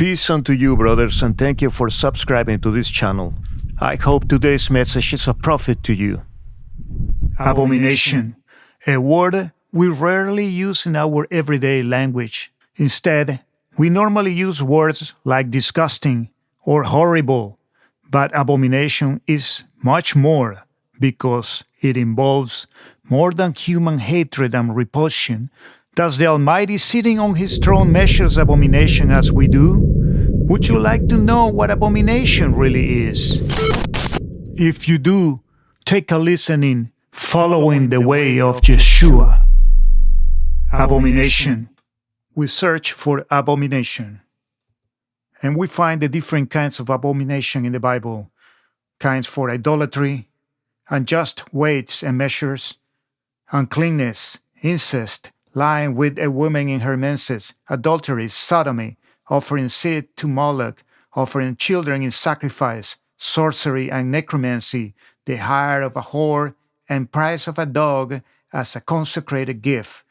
Peace unto you, brothers, and thank you for subscribing to this channel. I hope today's message is a profit to you. Abomination, a word we rarely use in our everyday language. Instead, we normally use words like disgusting or horrible, but abomination is much more because it involves more than human hatred and repulsion. Does the Almighty sitting on his throne measures abomination as we do? Would you like to know what abomination really is? If you do, take a listening, following the way of Yeshua. Abomination. We search for abomination. And we find the different kinds of abomination in the Bible. Kinds for idolatry, unjust weights and measures, uncleanness, incest, lying with a woman in her menses, adultery, sodomy, offering seed to Moloch, offering children in sacrifice, sorcery and necromancy, the hire of a whore, and price of a dog as a consecrated gift.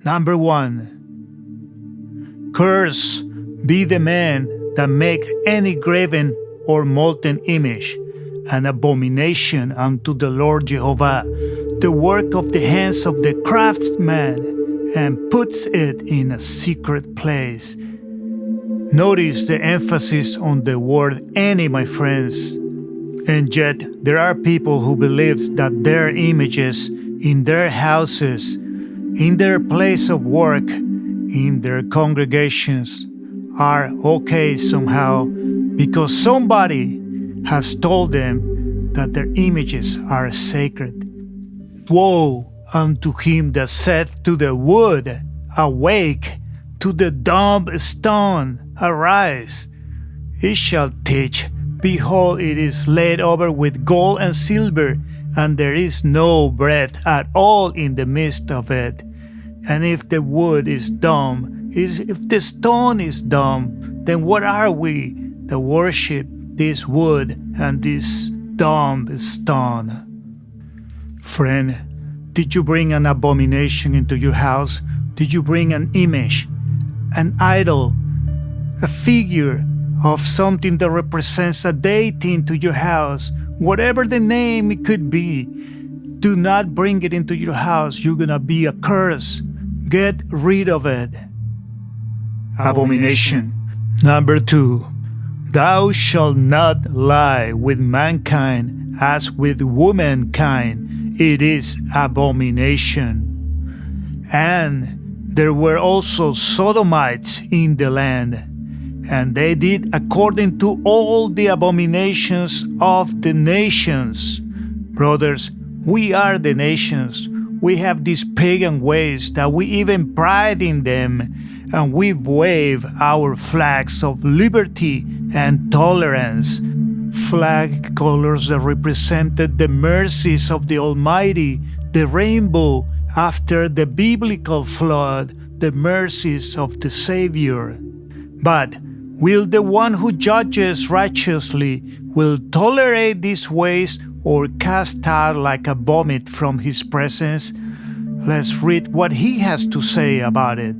Number 1. Curse be the man that make any graven or molten image, an abomination unto the Lord Yehovah, the work of the hands of the craftsman, and puts it in a secret place. Notice the emphasis on the word any, my friends. And yet, there are people who believe that their images in their houses, in their place of work, in their congregations, are okay somehow because somebody has told them that their images are sacred. Woe unto him that saith to the wood, awake, to the dumb stone, arise. It shall teach, behold, it is laid over with gold and silver, and there is no breath at all in the midst of it. And if the wood is dumb, if the stone is dumb, then what are we that worship this wood and this dumb stone? Friend, did you bring an abomination into your house? Did you bring an image, an idol, a figure of something that represents a deity into your house? Whatever the name it could be, do not bring it into your house. You're gonna be a curse. Get rid of it. Abomination. Number 2. Thou shalt not lie with mankind as with womankind. It is abomination. And there were also Sodomites in the land, and they did according to all the abominations of the nations. Brothers, we are the nations. We have these pagan ways that we even pride in them, and we wave our flags of liberty and tolerance. Flag colors that represented the mercies of the Almighty, the rainbow after the biblical flood, the mercies of the Savior. But will the one who judges righteously will tolerate these ways or cast out like a vomit from his presence? Let's read what he has to say about it.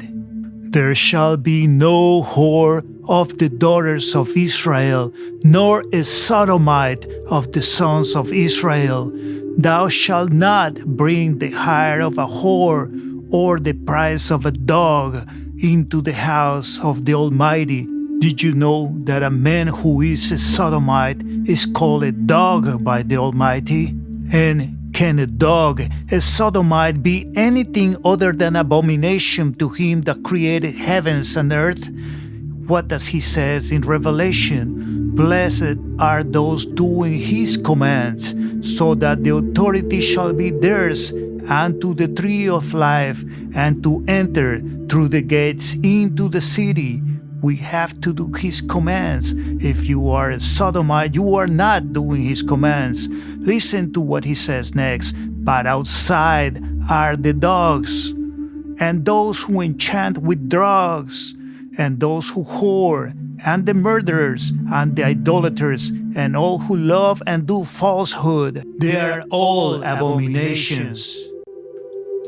There shall be no whore of the daughters of Israel, nor a sodomite of the sons of Israel. Thou shalt not bring the hire of a whore or the price of a dog into the house of the Almighty. Did you know that a man who is a sodomite is called a dog by the Almighty? And can a dog, a sodomite, be anything other than abomination to him that created heavens and earth? What does he says in Revelation? Blessed are those doing his commands, so that the authority shall be theirs, and to the tree of life, and to enter through the gates into the city. We have to do his commands. If you are a sodomite, you are not doing his commands. Listen to what he says next. But outside are the dogs, and those who enchant with drugs, and those who whore, and the murderers, and the idolaters, and all who love and do falsehood. They are all abominations.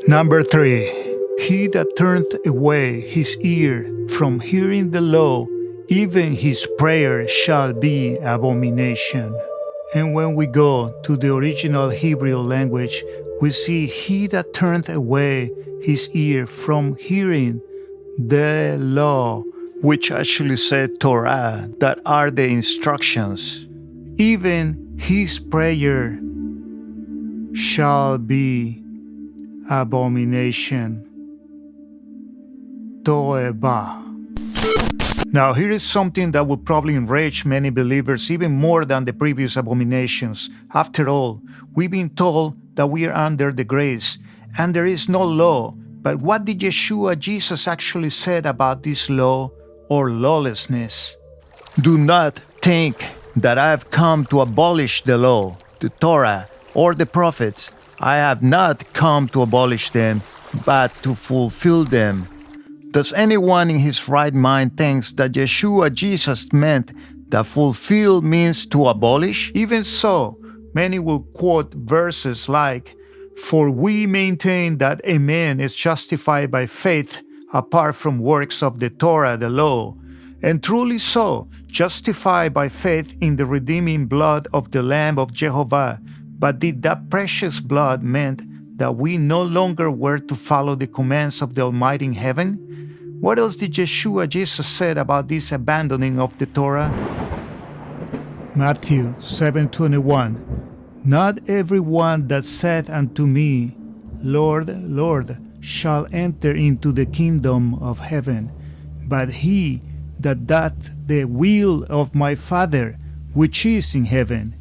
Number 3. He that turneth away his ear from hearing the law, even his prayer shall be abomination. And when we go to the original Hebrew language, we see he that turneth away his ear from hearing the law, which actually said Torah, that are the instructions. Even his prayer shall be abomination. Toeba. Now, here is something that will probably enrage many believers even more than the previous abominations. After all, we've been told that we are under the grace and there is no law. But what did Yeshua Jesus actually said about this law or lawlessness? Do not think that I have come to abolish the law, the Torah, or the prophets. I have not come to abolish them, but to fulfill them. Does anyone in his right mind thinks that Yeshua Jesus meant that fulfill means to abolish? Even so, many will quote verses like, "For we maintain that a man is justified by faith apart from works of the Torah, the law." And truly so, justified by faith in the redeeming blood of the Lamb of Yehovah. But did that precious blood meant that we no longer were to follow the commands of the Almighty in heaven? What else did Yeshua Jesus said about this abandoning of the Torah? Matthew 7:21. Not everyone that saith unto me, Lord, Lord, shall enter into the kingdom of heaven, but he that doth the will of my Father which is in heaven.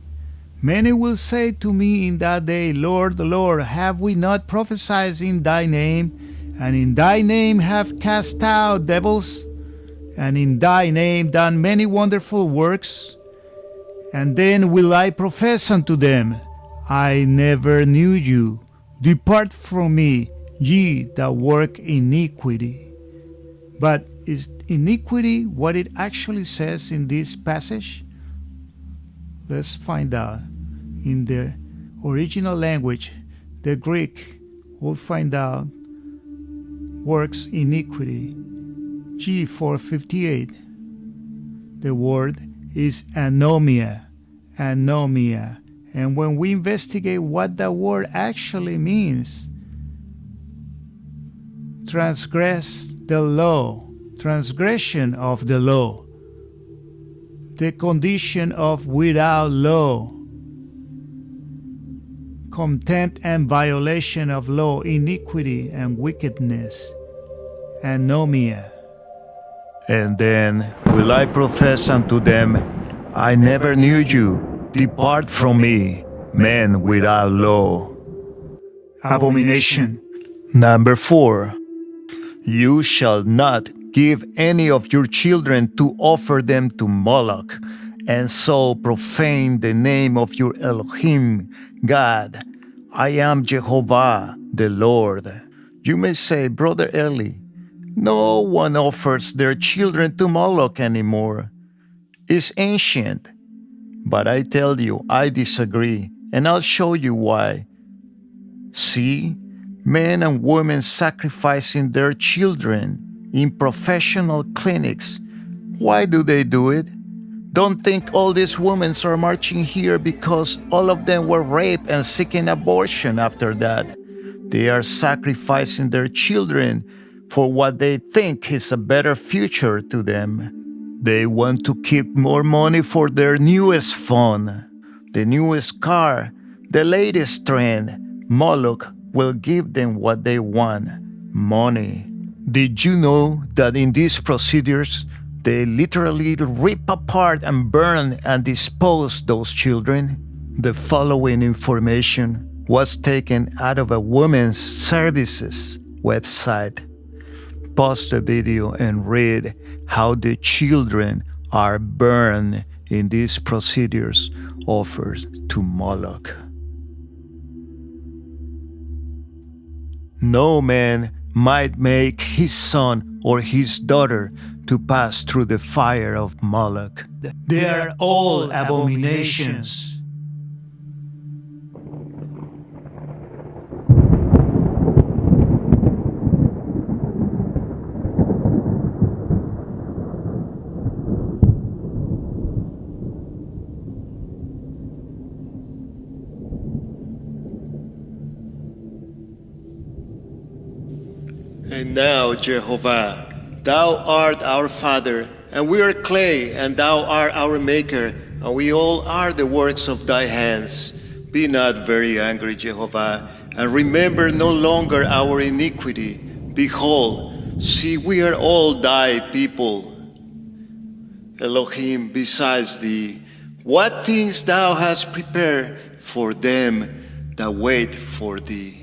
Many will say to me in that day, Lord, Lord, have we not prophesied in thy name, and in thy name have cast out devils, and in thy name done many wonderful works? And then will I profess unto them, I never knew you. Depart from me, ye that work iniquity. But is iniquity what it actually says in this passage? Let's find out. In the original language, the Greek, we'll find out works iniquity. G458. The word is anomia. Anomia. And when we investigate what that word actually means, transgress the law, transgression of the law, the condition of without law, contempt and violation of law, iniquity and wickedness, anomia. And then will I profess unto them, I never knew you. Depart from me, men without law. Abomination. Number 4. You shall not give any of your children to offer them to Moloch, and so profane the name of your Elohim, God. I am Yehovah, the Lord. You may say, Brother Eli, no one offers their children to Moloch anymore. It's ancient. But I tell you, I disagree, and I'll show you why. See, men and women sacrificing their children in professional clinics. Why do they do it? Don't think all these women are marching here because all of them were raped and seeking abortion after that. They are sacrificing their children for what they think is a better future to them. They want to keep more money for their newest phone, the newest car, the latest trend. Moloch will give them what they want, money. Did you know that in these procedures, they literally rip apart and burn and dispose those children? The following information was taken out of a women's services website. Pause the video and read how the children are burned in these procedures offered to Moloch. No man might make his son or his daughter to pass through the fire of Moloch. They are all abominations. And now, Yehovah, thou art our Father, and we are clay, and thou art our Maker, and we all are the works of thy hands. Be not very angry, Yehovah, and remember no longer our iniquity. Behold, see, we are all thy people. Elohim, besides thee, what things thou hast prepared for them that wait for thee.